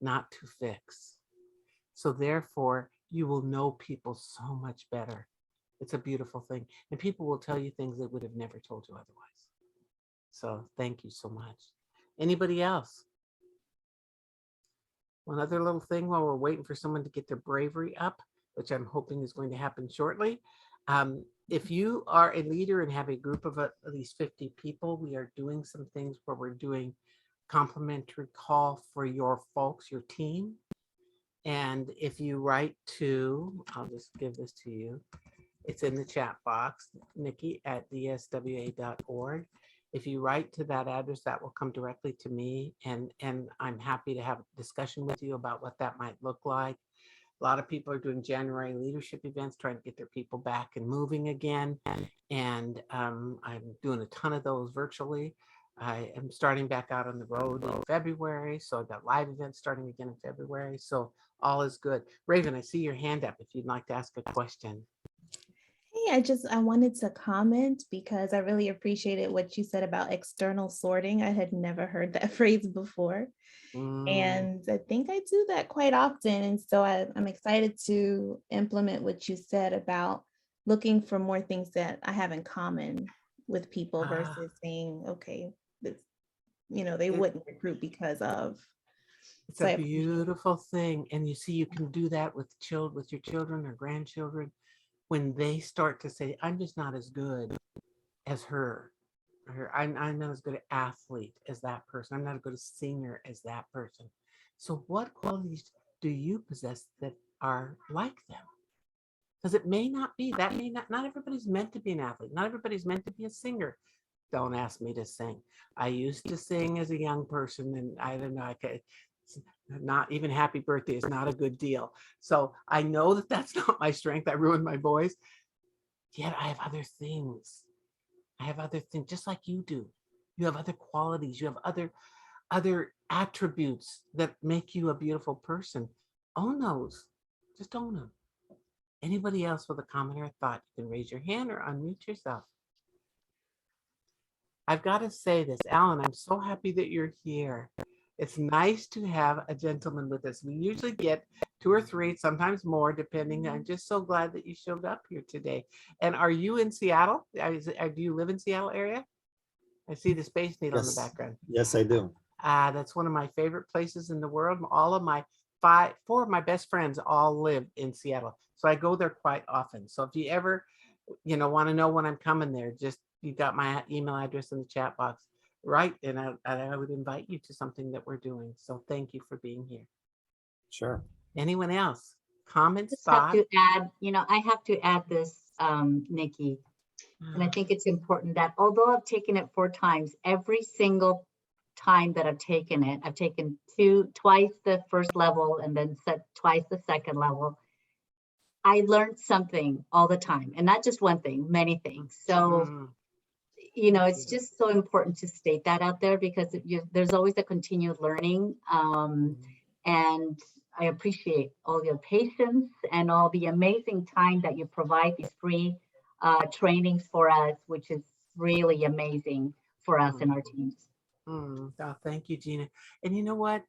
not to fix. So therefore, you will know people so much better. It's a beautiful thing. And people will tell you things they would have never told you otherwise. So thank you so much. Anybody else? One other little thing while we're waiting for someone to get their bravery up, which I'm hoping is going to happen shortly. If you are a leader and have a group of at least 50 people, we are doing some things where we're doing complimentary call for your folks, your team. And if you write to, I'll just give this to you. It's in the chat box, Nikki@dswa.org. If you write to that address, that will come directly to me. And I'm happy to have a discussion with you about what that might look like. A lot of people are doing January leadership events, trying to get their people back and moving again. And I'm doing a ton of those virtually. I am starting back out on the road in February. So I've got live events starting again in February. So all is good. Raven, I see your hand up if you'd like to ask a question. Hey, I wanted to comment because I really appreciated what you said about external sorting. I had never heard that phrase before. And I think I do that quite often. And so I'm excited to implement what you said about looking for more things that I have in common with people versus saying, okay, this, they wouldn't recruit because of. It's a beautiful thing. And you see, you can do that with your children or grandchildren when they start to say, I'm just not as good as her. I'm not as good an athlete as that person. I'm not as good a singer as that person. So what qualities do you possess that are like them? Because it may not be, not everybody's meant to be an athlete. Not everybody's meant to be a singer. Don't ask me to sing. I used to sing as a young person, and I don't know, not even happy birthday is not a good deal. So I know that that's not my strength. I ruined my voice. Yet I have other things. Just like you do. You have other qualities. You have other attributes that make you a beautiful person. Own those. Just own them. Anybody else with a comment or a thought, you can raise your hand or unmute yourself. I've got to say this, Alan, I'm so happy that you're here. It's nice to have a gentleman with us. We usually get 2 or 3, sometimes more, depending. I'm just so glad that you showed up here today. And are you in Seattle? Do you live in Seattle area? I see the Space Needle in the background. Yes, I do. That's one of my favorite places in the world. All of my 4 of my best friends all live in Seattle. So I go there quite often. So if you ever, want to know when I'm coming there, just, you got my email address in the chat box. Right, and I would invite you to something that we're doing. So thank you for being here. Sure. Anyone else? Comments, Have thoughts? to add, I have to add this, Nikki, and I think it's important that although I've taken it 4 times, every single time that I've taken it, I've taken twice the first level and then twice the second level. I learned something all the time, and not just one thing, many things. So you know, Thank it's you. just so important to state that out there because there's always a continued learning. And I appreciate all your patience and all the amazing time that you provide these free trainings for us, which is really amazing for us and our teams. Oh, thank you, Gina. And you know what?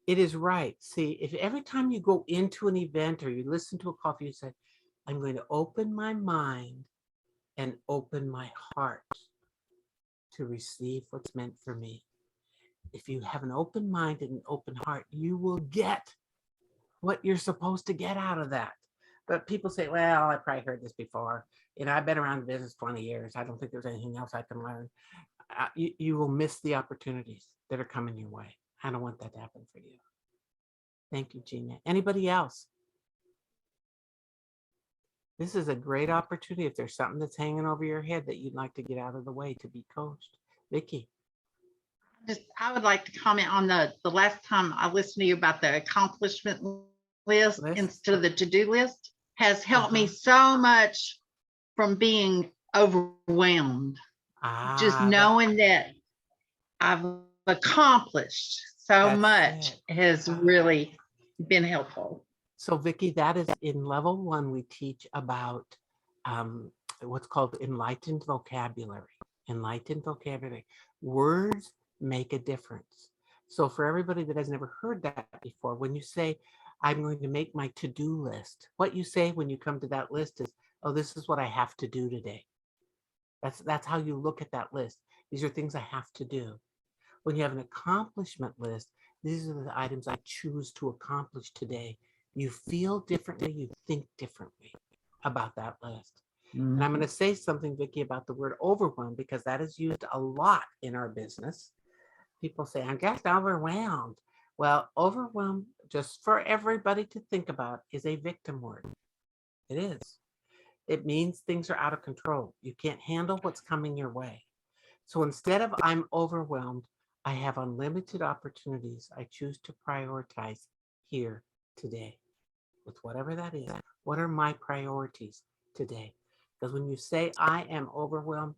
It is right. See, if every time you go into an event or you listen to a coffee, you say, I'm going to open my mind and open my heart to receive what's meant for me. If you have an open mind and an open heart, you will get what you're supposed to get out of that. But people say, well, I probably heard this before. You know, I've been around the business 20 years. I don't think there's anything else I can learn. You will miss the opportunities that are coming your way. I don't want that to happen for you. Thank you, Gina. Anybody else? This is a great opportunity. If there's something that's hanging over your head that you'd like to get out of the way to be coached. Vicki. I would like to comment on the last time I listened to you about the accomplishment list instead of the to-do list has helped me so much from being overwhelmed. Just knowing that I've accomplished so much has really been helpful. So Vicki, that is in level 1, we teach about what's called enlightened vocabulary. Enlightened vocabulary. Words make a difference. So for everybody that has never heard that before, when you say, I'm going to make my to-do list, what you say when you come to that list is, oh, this is what I have to do today. That's how you look at that list. These are things I have to do. When you have an accomplishment list, these are the items I choose to accomplish today. You feel differently, you think differently about that list. And I'm going to say something, Vicki, about the word overwhelmed, because that is used a lot in our business. People say, I'm just overwhelmed. Well, overwhelmed, just for everybody to think about, is a victim word. It is. It means things are out of control. You can't handle what's coming your way. So instead of I'm overwhelmed, I have unlimited opportunities. I choose to prioritize here today with whatever that is. What are my priorities today? Because when you say I am overwhelmed,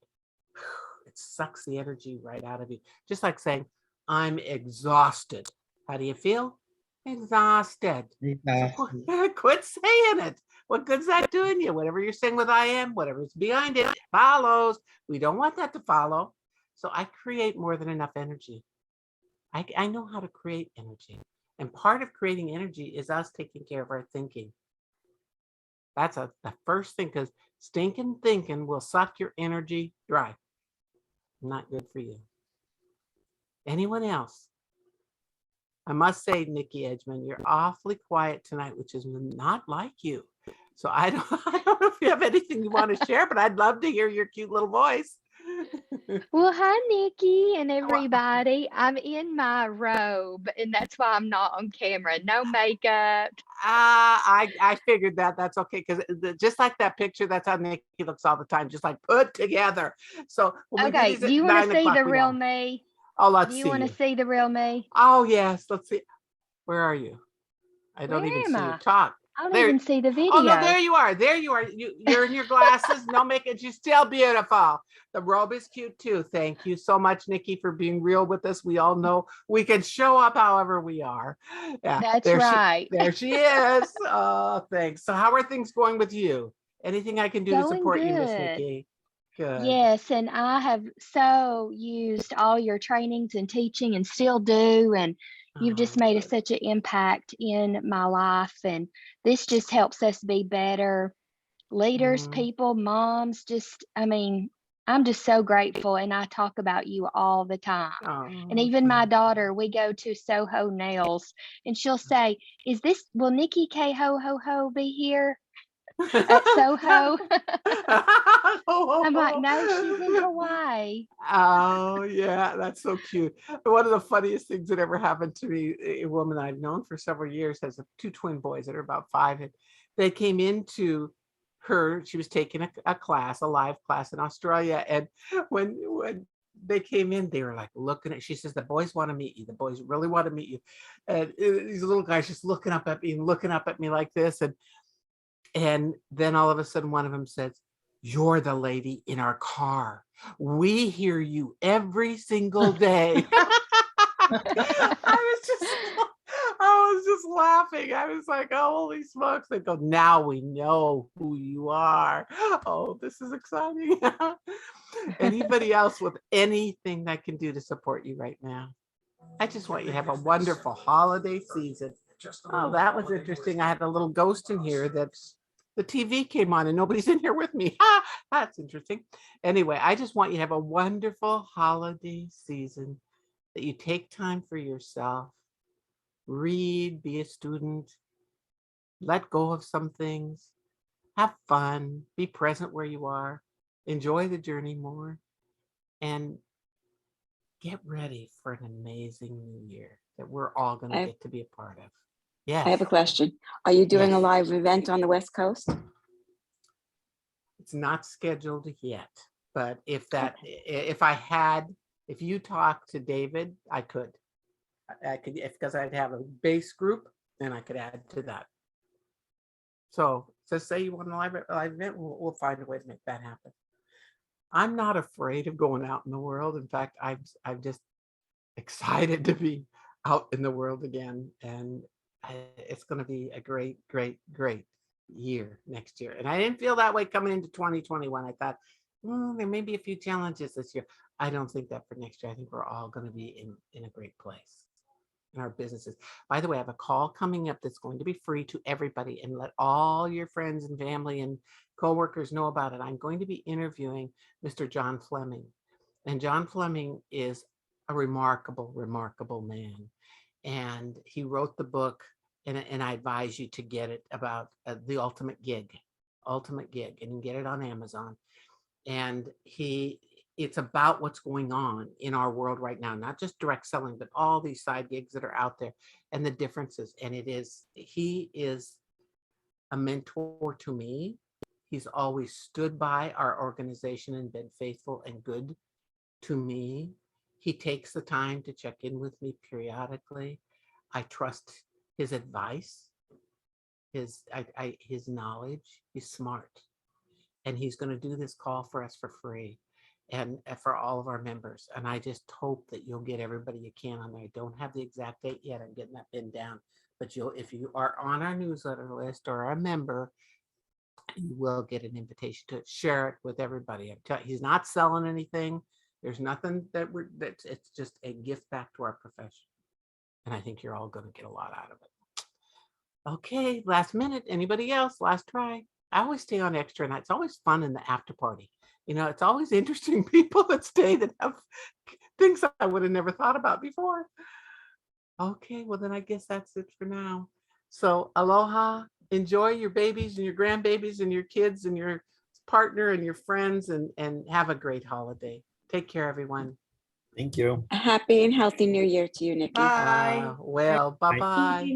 it sucks the energy right out of you. Just like saying I'm exhausted. How do you feel? Exhausted. So quit saying it. What good's that doing you? Whatever you're saying with I am, whatever's behind it follows. We don't want that to follow. So I create more than enough energy. I know how to create energy. And part of creating energy is us taking care of our thinking. That's the first thing, because stinking thinking will suck your energy dry. Not good for you. Anyone else? I must say, Nicki Edgman, you're awfully quiet tonight, which is not like you. So I don't know if you have anything you want to share, but I'd love to hear your cute little voice. Well, hi, Nikki and everybody. I'm in my robe, and that's why I'm not on camera. No makeup. I figured that. That's okay, because just like that picture, that's how Nikki looks all the time, just like put together. So Okay, do you want to see the real me? Oh, let's see. Do you want to see the real me? Oh, yes. Let's see. Where are you? I don't Where even am see I? you. Talk. I don't even see the video. Oh, no, there you are. There you are. You're in your glasses. No makeup. You're still beautiful. The robe is cute, too. Thank you so much, Nikki, for being real with us. We all know we can show up however we are. Yeah, that's right. There she is. Oh, thanks. So how are things going with you? Anything I can do to support you, Miss Nikki? Good. Yes, and I have so used all your trainings and teaching and still do. And you've just made such an impact in my life. And this just helps us be better leaders, people, moms. I'm just so grateful. And I talk about you all the time. And even my daughter, we go to Soho Nails and she'll say, will Nicki Keohohou be here at Soho? I'm like, no, she's in Hawaii. Oh, yeah, that's so cute. One of the funniest things that ever happened to me, a woman I've known for several years has 2 twin boys that are about 5. And they came into her, she was taking a class, a live class in Australia. And when they came in, they were like looking at, she says, the boys want to meet you. The boys really want to meet you. And these little guys just looking up at me like this. And then all of a sudden, one of them says, you're the lady in our car. We hear you every single day. I was just laughing. I was like, oh, holy smokes. They go, now we know who you are. Oh, this is exciting. Anybody else with anything that can do to support you right now? I just want you to have a wonderful holiday season. Oh, that was interesting. I had a little ghost in here that the TV came on and nobody's in here with me. That's interesting. Anyway, I just want you to have a wonderful holiday season, that you take time for yourself, read, be a student, let go of some things, have fun, be present where you are, enjoy the journey more, and get ready for an amazing new year that we're all going to get to be a part of. Yes. I have a question. Are you doing a Yes. live event on the West Coast? It's not scheduled yet, but if you talk to David, I could, because I'd have a base group, then I could add to that. So say you want a live event, we'll find a way to make that happen. I'm not afraid of going out in the world. In fact, I'm just excited to be out in the world again, and it's going to be a great, great, great year next year. And I didn't feel that way coming into 2021. I thought, there may be a few challenges this year. I don't think that for next year. I think we're all going to be in a great place in our businesses. By the way, I have a call coming up that's going to be free to everybody, and let all your friends and family and coworkers know about it. I'm going to be interviewing Mr. John Fleming, and John Fleming is a remarkable, remarkable man. And he wrote the book, and I advise you to get it, about the ultimate gig, and you can get it on Amazon. And it's about what's going on in our world right now, not just direct selling, but all these side gigs that are out there and the differences. And he is a mentor to me. He's always stood by our organization and been faithful and good to me. He takes the time to check in with me periodically. I trust his advice, his knowledge. He's smart, and he's going to do this call for us for free, and for all of our members. And I just hope that you'll get everybody you can on there. I don't have the exact date yet. I'm getting that pinned down, but if you are on our newsletter list or a member, you will get an invitation to share it with everybody. He's not selling anything. There's nothing it's just a gift back to our profession. And I think you're all going to get a lot out of it. Okay, last minute. Anybody else? Last try. I always stay on extra, and it's always fun in the after party. It's always interesting people that stay that have things I would have never thought about before. Okay, well then I guess that's it for now. So aloha, enjoy your babies and your grandbabies and your kids and your partner and your friends, and have a great holiday. Take care, everyone. Thank you. A happy and healthy new year to you, Nicki. Bye. Bye-bye.